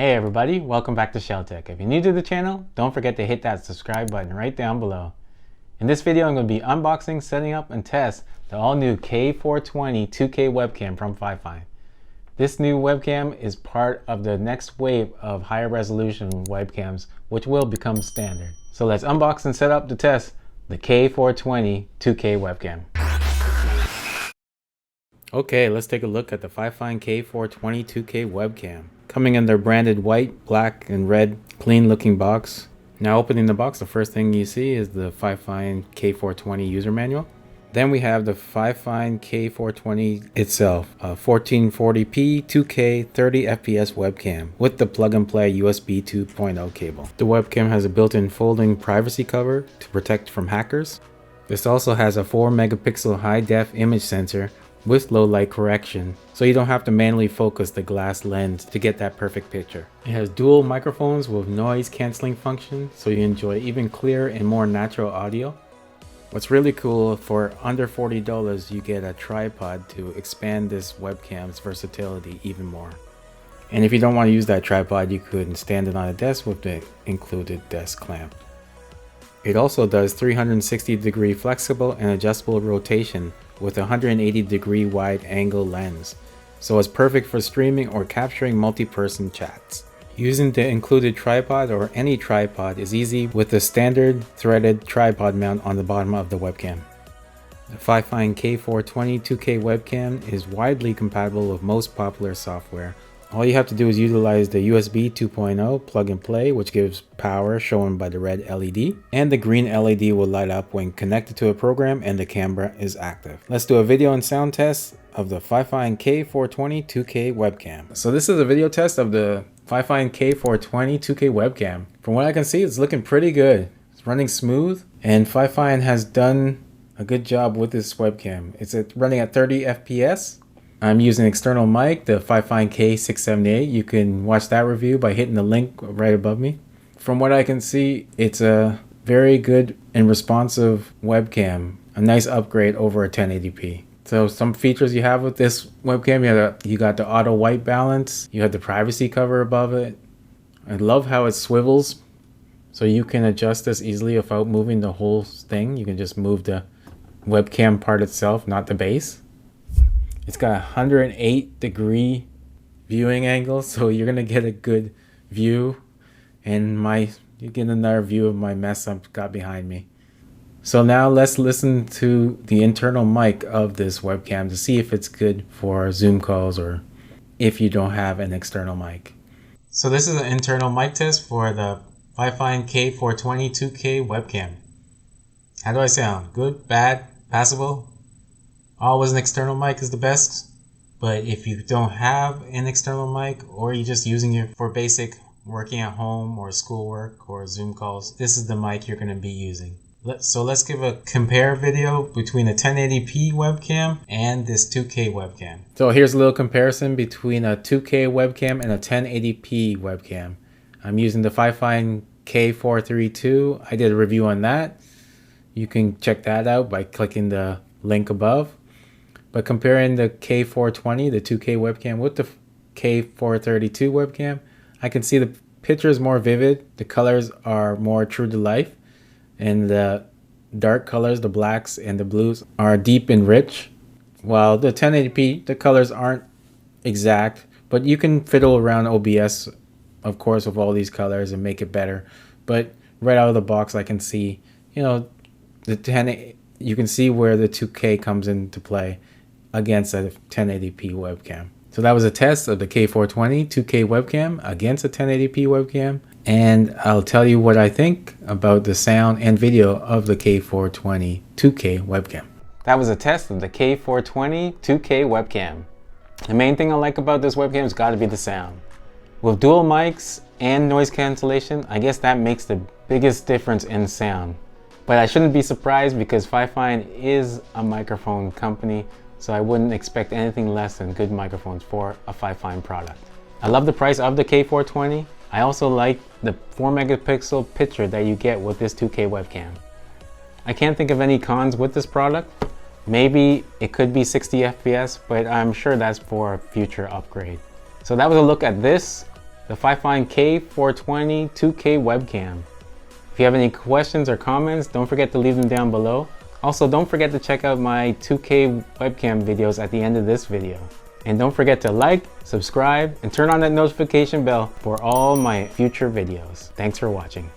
Hey everybody, welcome back to ShellTech. If you're new to the channel, don't forget to hit that subscribe button right down below. In this video, I'm going to be unboxing, setting up, and test the all-new K420 2K webcam from FIFINE. This new webcam is part of the next wave of higher resolution webcams, which will become standard. So let's unbox and set up to test the K420 2K webcam. Okay, let's take a look at the FIFINE K420 2K webcam. Coming in their branded white, black, and red clean looking box. Now opening the box, the first thing you see is the FIFINE K420 user manual. Then we have the FIFINE K420 itself, a 1440p 2K 30 FPS webcam with the plug and play USB 2.0 cable. The webcam has a built-in folding privacy cover to protect from hackers. This also has a 4 megapixel high def image sensor with low light correction, so you don't have to manually focus the glass lens to get that perfect picture. It has dual microphones with noise cancelling function, so you enjoy even clearer and more natural audio. What's really cool, for under $40 you get a tripod to expand this webcam's versatility even more. And if you don't want to use that tripod, you could stand it on a desk with the included desk clamp. It also does 360-degree flexible and adjustable rotation with a 180-degree wide angle lens, so it's perfect for streaming or capturing multi-person chats. Using the included tripod or any tripod is easy with the standard threaded tripod mount on the bottom of the webcam. The FIFINE K420 2K webcam is widely compatible with most popular software. All you have to do is utilize the USB 2.0 plug and play, which gives power shown by the red LED, and the green LED will light up when connected to a program and the camera is active. Let's do a video and sound test of the FIFINE K420 2K webcam. So this is a video test of the FIFINE K420 2K webcam. From what I can see, it's looking pretty good. It's running smooth, and FIFINE has done a good job with this webcam. It's running at 30 FPS. I'm using an external mic, the FIFINE K678. You can watch that review by hitting the link right above me. From what I can see, it's a very good and responsive webcam. A nice upgrade over a 1080p. So some features you have with this webcam, you got the auto white balance. You have the privacy cover above it. I love how it swivels. So you can adjust this easily without moving the whole thing. You can just move the webcam part itself, not the base. It's got a 108-degree viewing angle, so you're gonna get a good view, and you get another view of my mess I've got behind me. So now let's listen to the internal mic of this webcam to see if it's good for Zoom calls or if you don't have an external mic. So this is an internal mic test for the FIFINE K420 2K webcam. How do I sound? Good? Bad? Passable? Always an external mic is the best, but if you don't have an external mic or you're just using it for basic working at home or schoolwork or Zoom calls, this is the mic you're going to be using. So let's give a compare video between a 1080p webcam and this 2K webcam. So here's a little comparison between a 2K webcam and a 1080p webcam. I'm using the FIFINE K432. I did a review on that. You can check that out by clicking the link above. But comparing the K420, the 2K webcam, with the K432 webcam, I can see the picture is more vivid, the colors are more true to life, and the dark colors, the blacks and the blues, are deep and rich. While the 1080p, the colors aren't exact, but you can fiddle around OBS, of course, with all these colors and make it better. But right out of the box, I can see, you can see where the 2K comes into play against a 1080p webcam. So that was a test of the K420 2K webcam against a 1080p webcam, and I'll tell you what I think about the sound and video of the K420 2K webcam. That was a test of the K420 2K webcam. The main thing I like about this webcam has got to be the sound. With dual mics and noise cancellation, I guess that makes the biggest difference in sound. But I shouldn't be surprised because FIFINE is a microphone company, so I wouldn't expect anything less than good microphones for a FIFINE product. I love the price of the K420. I also like the 4 megapixel picture that you get with this 2K webcam. I can't think of any cons with this product. Maybe it could be 60 FPS, but I'm sure that's for a future upgrade. So that was a look at this the FIFINE K420 2K webcam. If you have any questions or comments, don't forget to leave them down below. Also, don't forget to check out my 2K webcam videos at the end of this video. And don't forget to like, subscribe, and turn on that notification bell for all my future videos. Thanks for watching.